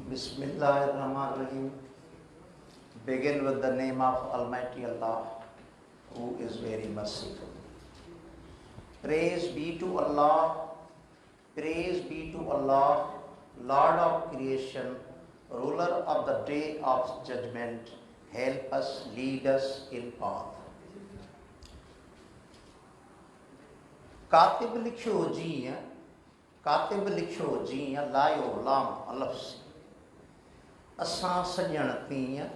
Bismillahirrahmanirrahim. Begin with the name of Almighty Allah, who is very merciful. Praise be to Allah, praise be to Allah, Lord of creation, ruler of the day of judgment. Help us, lead us in path. कातिब लिखियो जीअं लायो लाम अलफ़ असां सॼण तीअं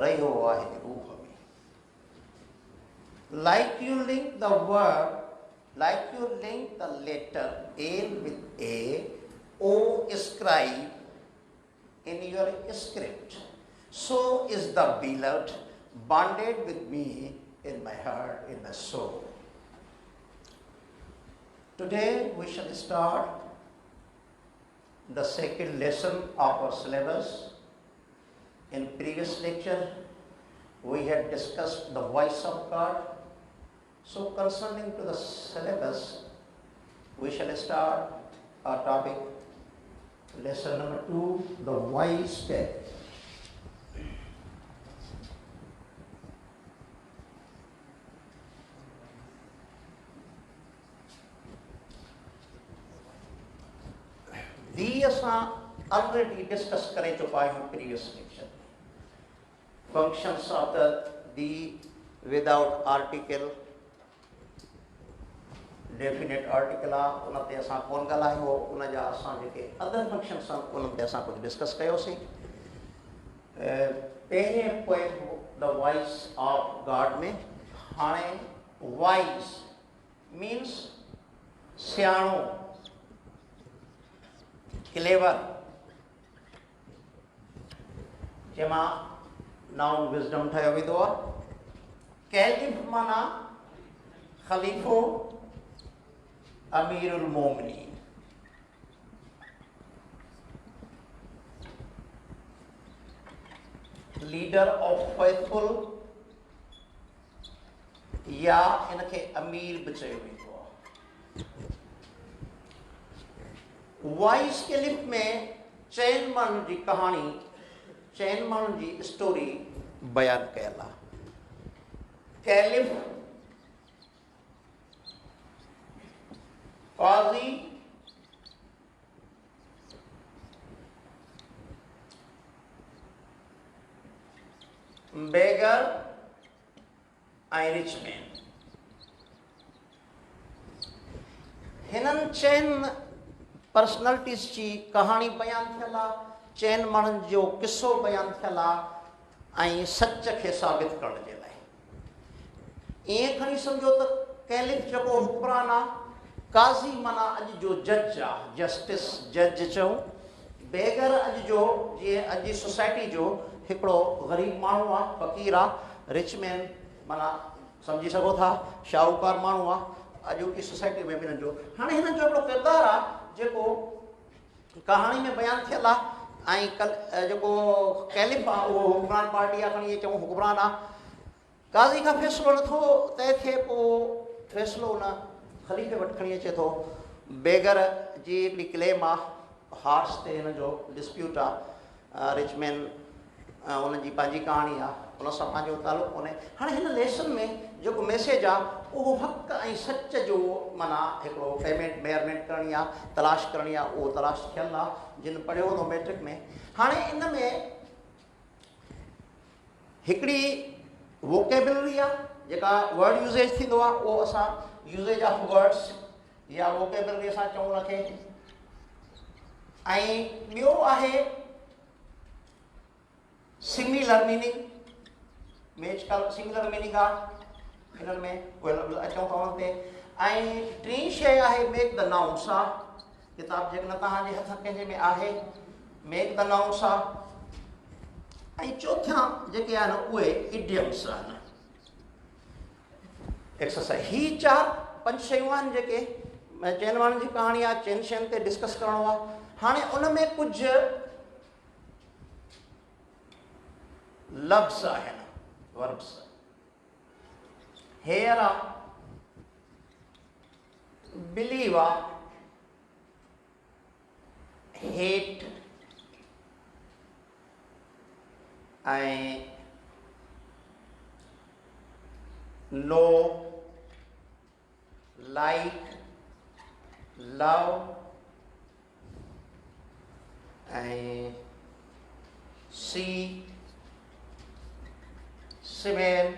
रहियो आहे रूह में. Like you link the word, like you link the letter A with A, O scribe in your script, so is the beloved bonded with me in my heart, in my soul. Today we shall start the second lesson of our syllabus. In previous lecture, we had discussed the voice of God. So concerning to the syllabus, we shall start our topic, lesson number 2, the voice step. These are already discussed in the previous lecture. Functions of the without article, definite article, उनते असां कोन ॻाल्हायो, उन जा असां जेके other functions आहिनि उनते असां कुझु डिस्कस कयोसीं. पहिरें पोइ द वॉइस ऑफ गॉड में हाणे वॉइस मीन्स सियाणो, क्लेवर, जंहिंमां नाउन विज़डम ठहियो वेंदो आहे. कैलिफ माना ख़लीफ़ो, अमीरुल मोमिनीन. लीडर ऑफ फेथफुल, या इनखे अमीर बि चयो वेंदो आहे. वॉइस कैलिफ में चइनि माण्हुनि जी कहाणी, चइनि माण्हुनि जी स्टोरी बयानु कयल आहे. कैलिफ, क़ाज़ी, बेगर ऐं रिच मैन. हिननि चइनि पर्सनैलिटीज़ जी कहाणी बयानु थियल आहे, चइनि माण्हुनि जो किस्सो बयानु थियल आहे ऐं सच खे साबित करण जे लाइ. ईअं खणी सम्झो त कैलिफ जेको हुक्मरान आहे, काज़ी माना अॼु जो जज आहे, जस्टिस जज चऊं. बेगर अॼु जो, जीअं अॼु जी सोसाइटी जो हिकिड़ो ग़रीब माण्हू आहे, फ़क़ीर आहे. रिच मैन माना सम्झी सघो था शाहूकार माण्हू आहे अॼु की सोसाइटी में बि हिननि जो. हाणे हिननि जो हिकिड़ो किरदारु आहे जेको कहाणी में बयानु थियल आहे ऐं जेको कैलिफ आहे उहो हुक्मरान पार्टी आहे, खणी चऊं हुक्मरान आहे. काज़ी खां फ़ैसिलो नथो तइ थिए, पोइ फ़ैसिलो उन ख़लीफ़े वटि खणी अचे थो. बेगर जी हिकिड़ी क्लेम आहे, हार्स ते हिन जो डिस्प्यूट आहे. रिच मैन उनजी पंहिंजी कहाणी आहे, उन सां पंहिंजो तालुक़ु कोन्हे. हाणे हिन लेसन में जेको मैसेज आहे उहो हक़ ऐं सच जो माना हिकिड़ो पेमेंट मेयरमेंट करणी आहे, तलाश करणी आहे, उहो तलाश थियल आहे जिन पढ़ियो हूंदो मैट्रिक में. हाणे इन में हिकिड़ी वोकेबलरी आहे जेका वर्ड यूज़ेज थींदो आहे, उहो असां यूज़ेज ऑफ वर्ड्स या वोकेबलरी असां चऊं उनखे. ऐं ॿियो आहे सिमिलर मीनिंग, सिमिलर मीनिंग आहे हिननि में, उहे अचूं था उन ते. ऐं टी शइ आहे मेक द नाउन्स आहे. किताब जेकॾहिं तव्हांजे हथ कंहिंजे में आहे, मेक द नाउन्स आहे. ऐं चौथियां जेके आहिनि उहे इडियम्स आहिनि, एक्सरसाइज. ही 4-5 शयूं आहिनि जेके चइनि माण्हुनि जी कहाणी आहे, चइनि शयुनि ते डिस्कस करिणो आहे. हाणे उन में कुझु लफ्ज़ आहिनि, वर्ब्स. हेयर आहे, believe hate ऐं नो, लाइक, लव ऐं see, smell,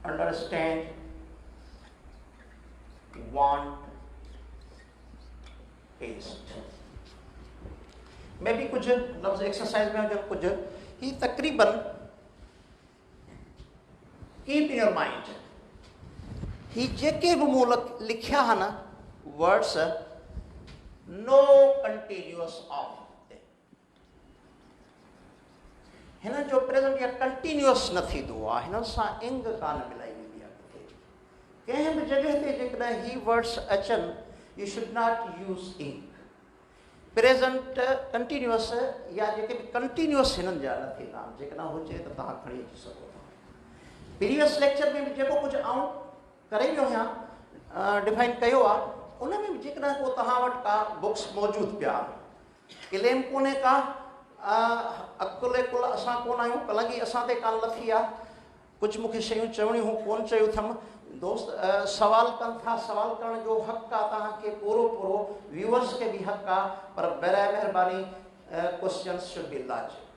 understand, want, taste में भी कुछ लफ्ज़ एक्सरसाइज में जो कुछ ही तकरीबन कीप इन योर माइंड ही जेके भी मूं लिखिया है न वर्ड्स नो कंटिन्यूअस ऑफ हिन जो प्रेजेंट या कंटिन्यूअस न थींदो आहे हिन सां इंग कान मिलाई वेंदी आहे कंहिं बि जॻह ते जेकॾहिं ही वर्ड्स अचनि you should not use in present continuous या जेके बि कंटिन्यूअस हिननि जा न थींदा आहिनि जेकॾहिं हुजे त तव्हां खणी अची सघो था प्रीवियस लेक्चर में बि जेको कुझु आउं करे वियो आहियां डिफाइन कयो आहे उन में बि जेकॾहिं को तव्हां वटि का बुक्स मौजूदु पिया क्लेम कोन्हे का अकुल कुल असां कोन आहियूं कलंगी असां ते कान लथी आहे कुझु मूंखे शयूं चवणियूं हूं कोन चयूं अथमि दोस्त सवाल कनि था सवाल करण जो हक़ आहे तव्हांखे पूरो पूरो व्यूअर्स खे बि हक़ आहे पर बराए महिरबानी क्वेश्चन्स शुड बी लॉजिक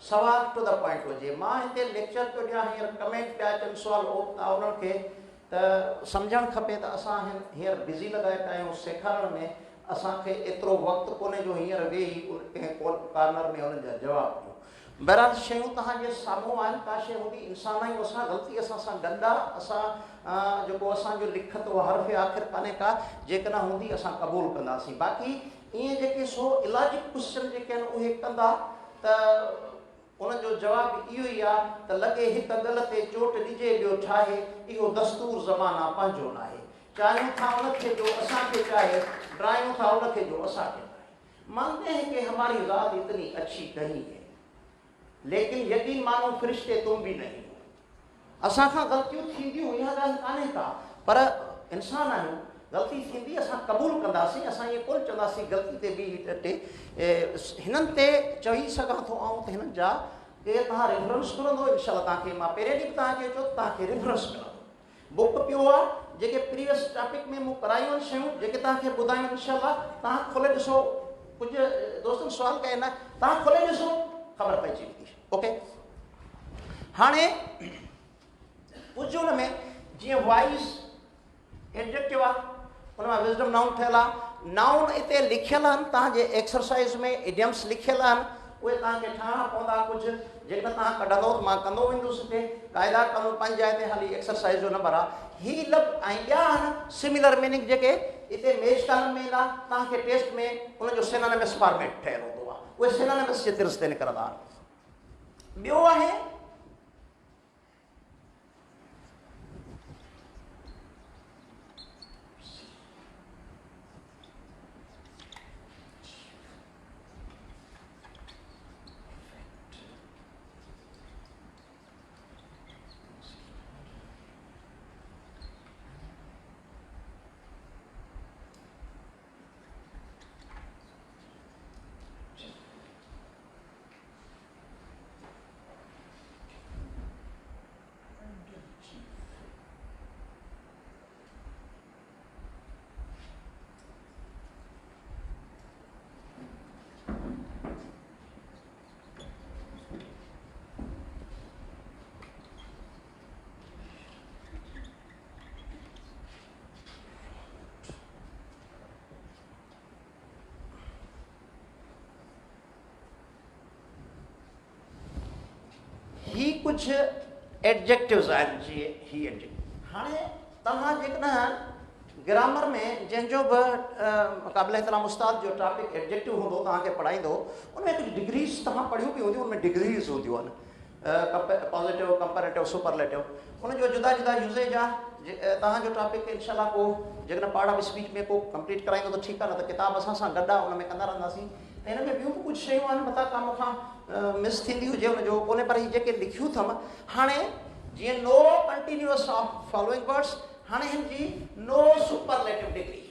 सवाल टू द पॉइंट हुजे मां हिते लेक्चर पियो ॾियां हींअर कमेंट पिया अचनि सुवाल था उन्हनि खे त सम्झणु खपे त असां हींअर बिज़ी लॻाए पिया आहियूं सेखारण में असांखे एतिरो वक़्तु कोन्हे जो हींअर वेही कंहिं कॉर्नर में उन्हनि जा जवाब ॾियूं बहरहाल शयूं तव्हांजे साम्हूं आहिनि का शइ हूंदी इंसान आहियूं असां ग़लती असां सां गंदा असां जेको असांजो लिखत उहो हर्फ़ आख़िर कान्हे का जेकॾहिं हूंदी असां क़बूल कंदासीं बाक़ी ईअं जेके सो इलाजिक क्वेश्चन जेके आहिनि उहे कंदा त उन्हनि जो जवाबु इहो ई आहे त लॻे हिकु गल ते चोट ॾिजे ॿियो ठाहे इहो दस्तूर ज़माना पंहिंजो न आहे चाहियूं था उनखे जो असांखे चाहे ड्रायूं था उनखे जो असांखे चाहे मानते हैं कि हमारी ज़ात इतनी अच्छी नहीं है लेकिन यकीन मानो फरिश्ते तुम भी नहीं असां खां ग़लतियूं थींदियूं इहा ॻाल्हि कान्हे का पर इंसान आहियूं ग़लती थींदी असां क़बूल कंदासीं असां इहे कोन चवंदासीं ग़लती ते बि टे हिननि ते चई सघां थो ऐं त हिननि जा के तव्हां रेफरेंस घुरंदो इनशाला तव्हांखे मां पहिरें ॾींहुं तव्हांखे चयो तव्हांखे रेफरेंस मिलंदो बुक पियो आहे जेके प्रीवियस टॉपिक में मूं करायूं आहिनि शयूं जेके तव्हांखे ॿुधायूं इनशाला तव्हां खोले ॾिसो कुझु दोस्तनि सुवाल कया आहिनि तव्हां खोले ॾिसो ख़बर पइजी वेंदी ओके हाणे कुझु हुन में जीअं वॉइस एडजेक्टिव आहे हुन मां विज़डम नाउन ठहियल आहे नाउन हिते लिखियल आहिनि तव्हांजे एक्सरसाइज़ में इडियम्स लिखियल आहिनि उहे तव्हांखे ठाहिणा पवंदा कुझु जेकॾहिं तव्हां कढंदो त मां कंदो वेंदुसि हिते क़ाइदा कानून पंहिंजे जाइ ते हाली एक्सरसाइज़ जो नंबर आहे ही लफ़्ज़ ऐं ॿिया आहिनि सिमिलर मीनिंग जेके हिते मेच कालम में ईंदा तव्हांखे टेस्ट में उनजो सिनोनिमस फॉर्मेट ठहियल हूंदो आहे उहे सिनोनिमस जे तिर्स ते निकिरंदा ॿियो आहे ही कुछ एडजेक्टिव्स आहिनि जीअं ही एडजेक्टिव हाणे तव्हां जेकॾहिं ग्रामर में जंहिंजो बि क़ाबिल एहतराम उस्ताद जो टॉपिक एडजेक्टिव हूंदो तव्हांखे पढ़ाईंदो उनमें कुझु डिग्रीज़ तव्हां पढ़ियूं बि हूंदियूं उनमें डिग्रीज़ हूंदियूं आहिनि पॉज़िटिव कंपेरेटिव सुपरलेटिव उनजो जुदा जुदा यूज़ेज आहे तव्हांजो टॉपिक इनशाला को जेकॾहिं पार्ट ऑफ स्पीच में को कंप्लीट कराईंदो त ठीकु आहे न त किताब असां सां गॾु आहे उन में कंदा रहंदासीं ऐं हिन में ॿियूं बि कुझु शयूं आहिनि मथां का मूंखां मिस थींदी हुजे हुनजो कोन्हे पर हीअ जेके लिखियूं अथमि हाणे जीअं नो कंटिन्यूअस ऑफ फॉलोइंग वर्ड्स हाणे हिन जी नो सुपरलेटिव डिग्री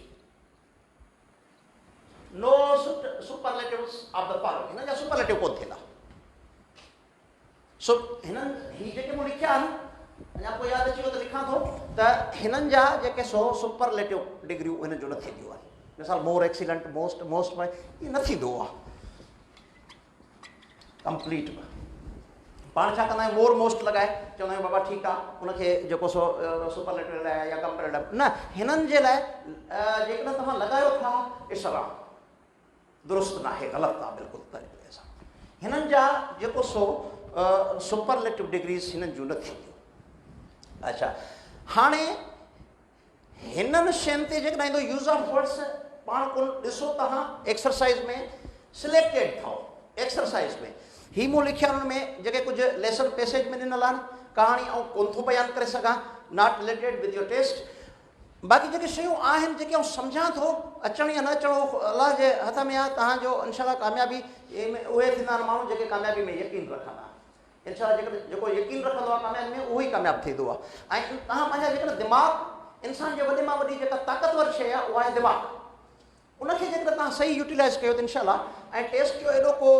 नो सुपरलेटिव ऑफ द फॉलोइंग हिन जा सुपरलेटिव कोन थींदा सो हिननि ही जेके मूं लिखिया आहिनि अञा पोइ यादि अची वियो त लिखां थो त हिननि जा जेके सुपरलेटिव डिग्रियूं हिन जो न थींदियूं आहिनि मिसाल मोर एक्सीलेंट मोस्ट में इहो न थींदो आहे कंप्लीट पाण छा कंदा आहियूं मोर मोस्ट लॻाए चवंदा आहियूं बाबा ठीकु आहे उनखे जेको सुपरलेटिव लाइ या कंपेरेटिव न हिननि जे लाइ जेकॾहिं तव्हां लॻायो था इशरा दुरुस्त न आहे ग़लति आहे बिल्कुलु तरीक़े सां हिननि जा जेको सुपरलेटिव डिग्रीज़ हिननि जूं न थींदियूं अच्छा हाणे हिननि शयुनि ते जेकॾहिं ईंदो यूज़ ऑफ वर्ड्स पाण कोन ॾिसो तव्हां एक्सरसाइज़ में सिलेक्टेड अथव एक्सरसाइज़ में ही मूं लिखिया हुन में जेके कुझु लेसन पैसेज में ॾिनल आहिनि कहाणी ऐं कोन थो बयानु करे सघां not related with your taste बाक़ी जेके शयूं आहिनि जेके आउं सम्झां थो अचण या न अचणो अलाह जे हथ में आहे तव्हांजो इंशाअल्लाह कामयाबी उहे थींदा आहिनि माण्हू जेके कामयाबी में यकीन रखंदा आहिनि इंशाअल्लाह जेको यकीन रखंदो आहे कामयाबी में उहो ई कामयाबु थींदो आहे ऐं तव्हां पंहिंजा जेकॾहिं दिमाग़ इंसान जे वॾे मां वॾी जेका ताक़तवर शइ आहे उहा आहे दिमाग़ उनखे जेकॾहिं तव्हां सही यूटिलाइज़ कयो त इंशाअल्लाह ऐं टेस्ट जो एॾो को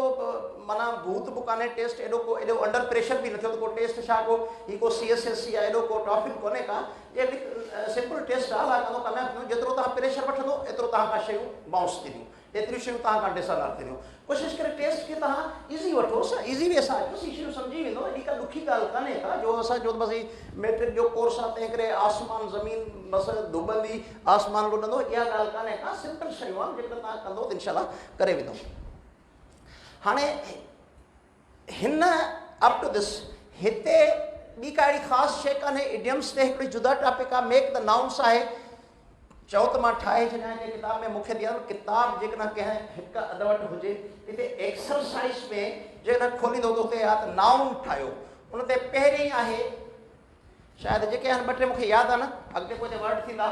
माना भूत बि कान्हे टेस्ट एॾो अंडर प्रेशर बि न थियो त को टेस्ट छा को ही को CSSC आहे एॾो को टॉफिल कोन्हे का ये सिंपल टेस्ट आहे अलाह कंदो कामयाबु थींदो जेतिरो तव्हां प्रेशर वठंदो एतिरो तव्हां खां शयूं बाउंस थींदियूं एतिरियूं शयूं तव्हां खां डिसऑनर थींदियूं कोशिशि करे टेस्ट खे तव्हां ईज़ी वठोसि ईज़ी वे सां अचोसि शयूं सम्झी वेंदो एॾी का ॾुखी ॻाल्हि कान्हे का जो असांजो बसि मैट्रिक जो कोर्स आहे तंहिं करे आसमान ज़मीन बसि डुबंदी आसमान लुॾंदो इहा ॻाल्हि कान्हे का सिंपल शयूं आहिनि जेकॾहिं तव्हां कंदो त इंशाअल्लाह करे वेंदो हाणे हिन अप टू दिस हिते ॿी का अहिड़ी ख़ासि शइ कान्हे इडियम्स ते हिकिड़ी जुदा टॉपिक आहे मेक द नाउन्स आहे चओ त मां ठाहे छॾियां हिन किताब में मूंखे ॾियणु किताब जेकॾहिं कंहिं हिकु अधु वटि हुजे हिते एक्सरसाइज़ में जेकॾहिं खोलींदो त हुते आहे त नाउन ठाहियो उन ते पहिरीं आहे शायदि जेके आहिनि ॿ टे मूंखे यादि आहे न अॻिते पोइ वर्ड थींदा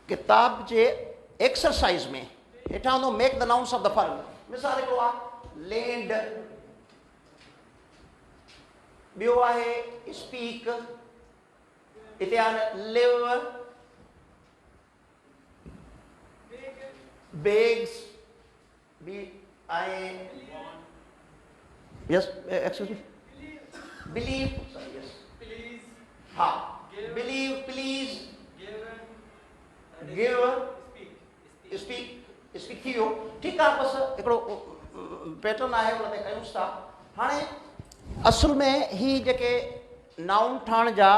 किताब जे एक्सरसाइज़ में हेठां हूंदो make the nouns of the following मिसाल हिकिड़ो आहे लैंड ॿियो आहे स्पीक हिते आहे लिव बेग्स बी आई yes excuse me believe yes हाँ बिलीव प्लीज गिव स्पीक थी वियो ठीकु आहे बसि हिकिड़ो पैटर्न आहे उन ते कयूंसि था हाणे असुल में ही जेके नाउन ठहण जा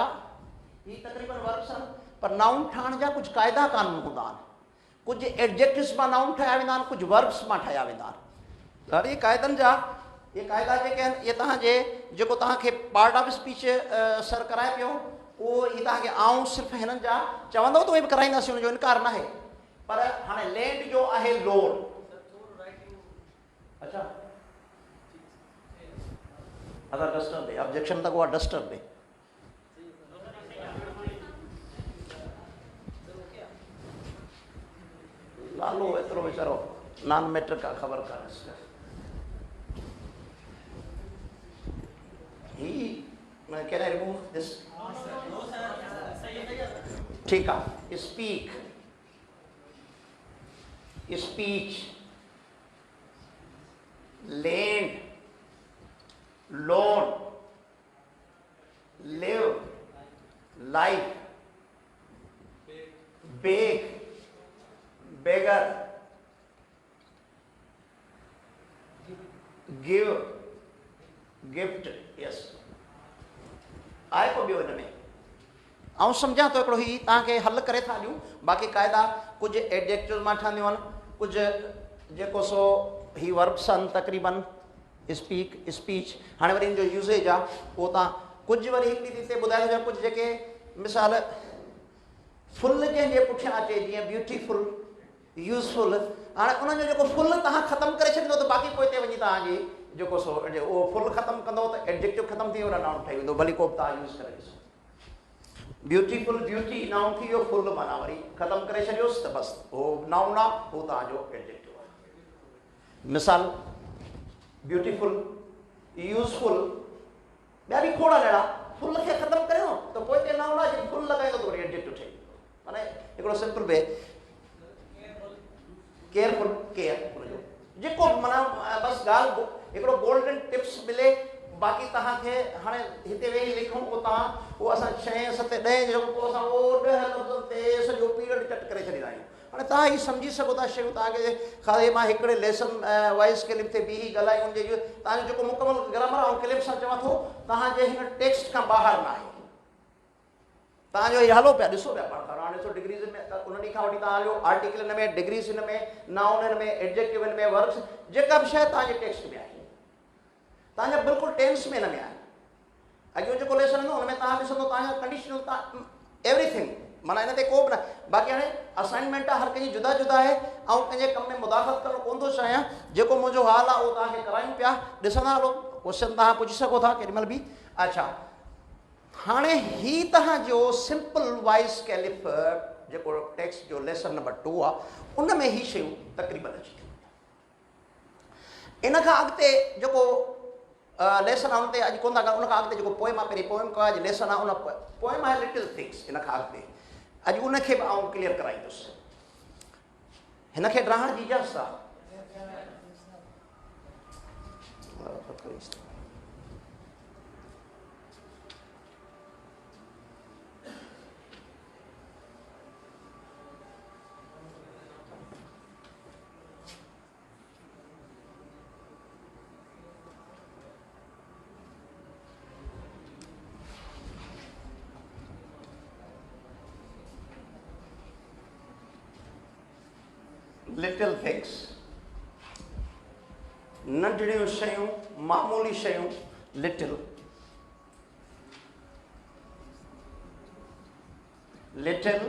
ही तक़रीबन वर्ब्स आहिनि पर नाउन ठहण जा कुझु क़ाइदा कानून हूंदा आहिनि कुझु एडजेक्टिव्स मां नाउन ठाहिया वेंदा आहिनि कुझु वर्ब्स मां ठाहिया वेंदा आहिनि हाणे क़ाइदनि जा इहे क़ाइदा जेके आहिनि इहे तव्हांजे जेको तव्हांखे पार्ट ऑफ स्पीच सर कराए पियो उहो ही तव्हांखे आऊं सिर्फ़ु हिननि जा चवंदव त उहे बि कराईंदासीं हुनजो इनकार न आहे पर हाणे लैंड जो आहे लोड अच्छा अगरि डस्टर ॾे ऑब्जेक्शन त को आहे डस्टर ॾे लालो एतिरो वीचारो नॉन मैट्रिक आहे ख़बर कान्हे he can I remove this ठीकु आहे speak speech land loan live life beg beggar give gift yes आहे को ॿियो हिन में ऐं सम्झां थो हिकिड़ो ही तव्हांखे हल करे था ॾियूं बाक़ी क़ाइदा कुझु एडजेक्टिव मां ठहंदियूं आहिनि कुझु जेको सो ही वर्ब्स आहिनि तक़रीबन स्पीक स्पीच हाणे वरी हिन जो यूज़ेज आहे उहो तव्हां कुझु वरी हिकिड़ी हिते ॿुधाए थो कुझु जेके मिसाल फुल जंहिंजे पुठियां अचे जीअं ब्यूटीफुल यूज़फुल हाणे उनजो जेको फुल तव्हां ख़तमु करे छॾींदो त बाक़ी पोइ हिते वञी तव्हांजी जेको सो उहो फुल ख़तमु कंदो त एडजेक्टिव ख़तमु थी वियो नाउन ठही वेंदो भली को बि तव्हां यूज़ करे ॾिसो ब्यूटीफुल ब्यूटी नाउन थी वियो फुल माना वरी ख़तमु करे छॾियोसि त बसि उहो नाउन आहे उहो तव्हांजो एडजेक्टिव आहे मिसाल ब्यूटीफुल यूज़फुल ॿिया बि खोड़ अहिड़ा फुल खे ख़तमु करियो त पोइ हिते नाउन आहे फुल लॻाईंदो त वरी एडजेक्टिव ठही वेंदो माना हिकिड़ो सिंपल वे केयरफुल केयर हुनजो जेको माना बस ॻाल्हि हिकिड़ो गोल्डन टिप्स मिले बाक़ी तव्हांखे हाणे हिते वेही लिखूं पोइ तव्हां उहो असां 6, 7, 10 जेको पोइ असां उहो 10 लफ़्ज़नि ते सॼो पीरियड कट करे छॾींदा आहियूं। हाणे तव्हां ही सम्झी सघो था शयूं तव्हांखे ख़ाली मां हिकिड़े लेसन वाइज़ क्लिप ते बि ॻाल्हायूं उनजे तव्हांजो जेको मुकमल ग्रामर ऐं क्लिप सां चवां थो तव्हांजे हिन टेक्स्ट खां ॿाहिरि न आहे। तव्हांजो इहो हलो पिया ॾिसो पिया पाण हाणे ॾिसो डिग्रीज़ में उन ॾींहं खां वठी तव्हां हलियो आर्टिकल हिन में डिग्रीज़ हिन में नाउन हिन में एडजेक्टिव हिन में वर्ब्स जेका बि शइ तव्हांजे टेक्स्ट में आहे तव्हांजा बिल्कुलु टेंस में हिन में आहे। अॻियो जेको लेसन ईंदो हुन में तव्हां ॾिसंदो तव्हांजा कंडीशनल तव्हां एवरीथिंग माना हिन ते को बि न बाक़ी हाणे असाइनमेंट आहे हर कंहिंजी जुदा जुदा आहे ऐं कंहिंजे कम में मुदाख़लत करणु कोन थो चाहियां। जेको मुंहिंजो हाल आहे उहो तव्हांखे करायूं पिया ॾिसंदा हलो क्वेश्चन तव्हां पुछी सघो था केॾी महिल बि। अच्छा हाणे ही तव्हांजो सिंपल वाइज़ कैलिफ जेको टेक्स्ट जो लेसन नंबर 2 आहे उन में ही शयूं तक़रीबन अची थियूं। इन खां अॻिते जेको लेसन आहे उन ते अॼु कोन था कनि उन खां अॻिते जेको पोइम आहे पहिरीं पोइम खां अॼु लेसन आहे उन पोइम आहे लिटिल थिंग्स। इन खां अॻिते अॼु उनखे बि आउं क्लियर कराईंदुसि। हिन खे रहण जी इजाज़त आहे। लिटिल थिंग्स नंढड़ियूं शयूं मामूली शयूं little little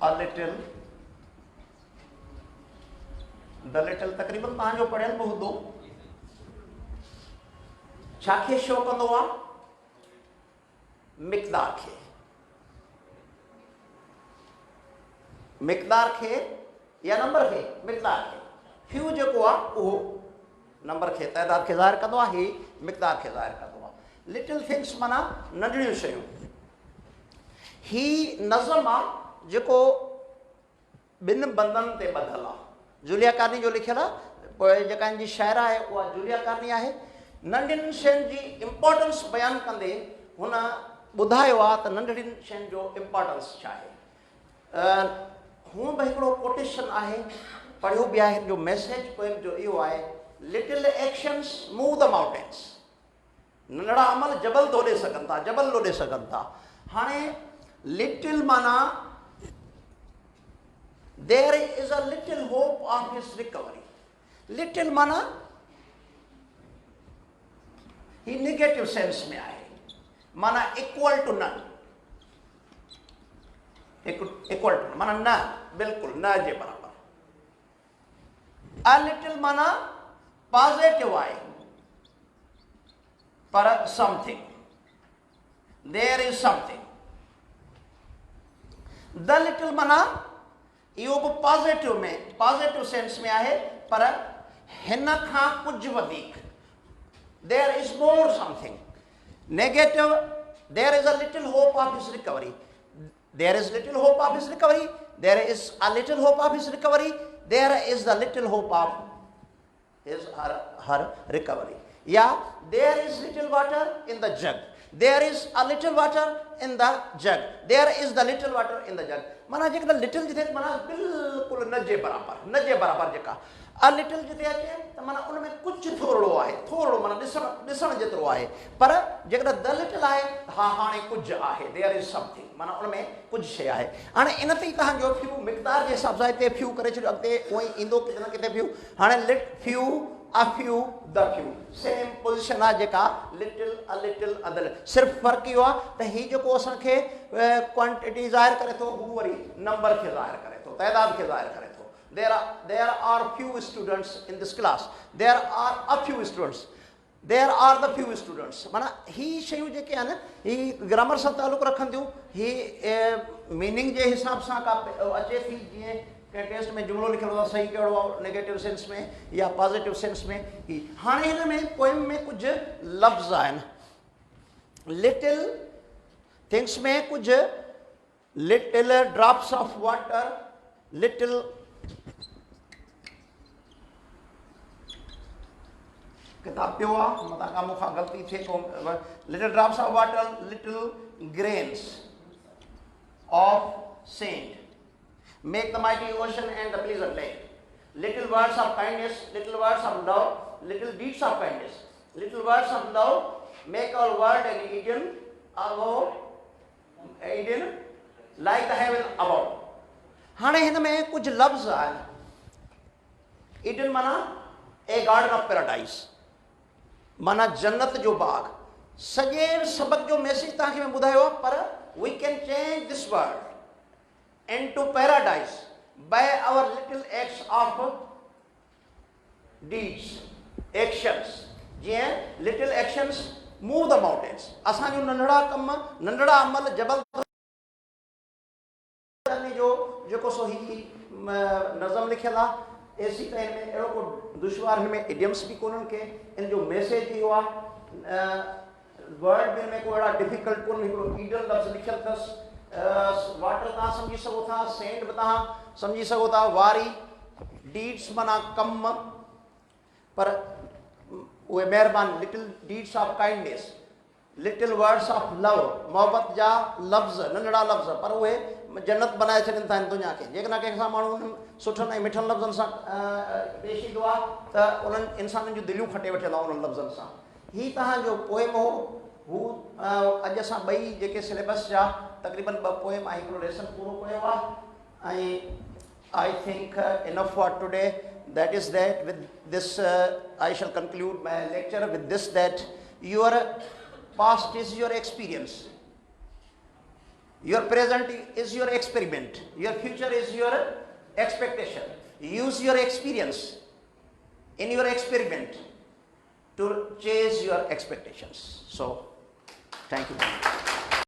a little the little तक़रीबन तव्हांजो पढ़ियल बि हूंदो। छाखे शो कंदो आहे मिक़दार खे मिक़दार खे या नंबर खे मिक़दार खे फ्यू जेको आहे उहो नंबर खे तइदाद खे ज़ाहिर कंदो आहे ही मिक़दार खे ज़ाहिर कंदो आहे। लिटिल थिंग्स माना नंढड़ियूं शयूं। ही नज़म आहे जेको ॿिनि बंदनि ते ॿधल आहे। जूलिया कार्नी जो लिखियल आहे पोइ जेका हिन जी शाइरा आहे उहा जूलिया कार्नी आहे। नंढियुनि शयुनि जी इम्पोर्टेंस बयानु कंदे हुन ॿुधायो आहे त नंढड़ियुनि शयुनि जो इम्पोर्टेंस छा आहे। हूअं बि हिकिड़ो कोटेशन आहे पढ़ियो बि आहे जो मैसेज पोइम जो इहो आहे little actions move the mountains. नंढड़ा अमल जबल तोड़े सघनि था जबल लोॾे सघनि था। हाणे लिटिल माना there is a little hope of his recovery. Little माना ही नेगेटिव सेंस में आहे माना equal to none equal to माना न बिल्कुलु न जे बराबर। अ लिटिल माना पॉजिटिव आहे पर something there is something. The little माना इहो बि पॉजिटिव में पॉजिटिव सेंस में आहे पर हिन खां कुझु वधीक there is more something. Negative there is a little hope of his recovery. There is little hope of his recovery. There is a little hope of his recovery. There is the little hope of her recovery. Yeah, there is little water in the jug. There is a little water in the jug. There is the little water in the jug. माना जेका little जिथे माना बिल्कुलु न जे बराबर जेका a little जिथे अचे त माना उन में कुझु थोरो आहे थोरो माना ॾिसण जेतिरो आहे पर जेकॾहिं द लिटिल आहे हा हाणे कुझु आहे देयर इज समथिंग माना उन में कुझु शइ आहे। हाणे इन ते ई तव्हांजो फ्यू मिक़दार जे हिसाब सां हिते फ्यू करे छॾियो अॻिते उहो ई ईंदो किथे न किथे फ्यू। हाणे little few a few the few same position आहे जेका लिटिल अ लिटिल सिर्फ़ु फ़र्क़ु इहो आहे त हीउ जेको असांखे क्वांटिटी ज़ाहिर करे थो हू वरी नंबर खे ज़ाहिर करे थो तइदाद खे ज़ाहिर करे थो। There are few students in this class. There are a few students. There are the few students. माना ही शयूं जेके आहिनि ही ग्रामर सां तालुक़ु रखनि थियूं ही मीनिंग जे हिसाब सां का अचे थी जीअं कंहिं टेस्ट में जुमिलो लिखियलु आहे सही कहिड़ो आहे नेगेटिव सेंस में या पॉज़िटिव सेंस में ही। हाणे हिन में पोइम में कुझु लफ़्ज़ आहिनि। लिटिल थिंग्स में कुझु little drops of water little किताब पियो आहे मतां का मूंखां ग़लती थिए को little drops of water, little grains of sand make the mighty ocean and the pleasant lake. Little words of kindness, little words of love, little deeds of kindness, little words of love make our world an Eden above, Eden like the heaven above. हाणे हिन में कुछ लफ्ज़ आहिनि. Eden माना ए garden of paradise, माना जन्नत जो बाग. सॼे सबक जो मैसेज तव्हांखे मैं ॿुधायो आहे, पर we can change this world into paradise by our little acts of deeds, actions. जीअं little actions move the mountains. असांजो नंढड़ा कम, नंढड़ा अमल जबल जो जेको सो ही नज़म लिखियल आहे एसी त हिन में अहिड़ो को दुश्वार, हिन में इडियम्स बि कोन्हनि के, इन जो मैसेज इहो आहे. वर्ड में हिन में को अहिड़ा डिफिकल्ट कोन, हिकिड़ो ईडन लफ़्ज़ लिखियल अथसि. वाटर तव्हां सम्झी सघो था, सेंड बि तव्हां सम्झी सघो था, वारी, डीड्स माना कम, पर उहे महिरबानी, little deeds of kindness, little words of love, मोहबत जा लफ़्ज़, नंढड़ा लफ़्ज़, पर उहे जन्नत बनाए छॾनि था हिन दुनिया खे. जेकॾहिं कंहिं सां माण्हू उन्हनि सुठनि ऐं मिठनि लफ़्ज़नि सां पेश ईंदो आहे त उन्हनि इंसाननि जूं दिलियूं खटे वठंदा उन्हनि लफ़्ज़नि सां. हीउ तव्हांजो पोएम हो, हू अॼु असां ॿई जेके सिलेबस जा तक़रीबन 2 पोएम ऐं हिकिड़ो लेसन पूरो कयो आहे. ऐं I think enough for today. That is that with this I shall conclude my lecture with this, that your past is your experience, your present is your experiment, your future is your expectation. Use your experience in your experiment to chase your expectations. So thank you.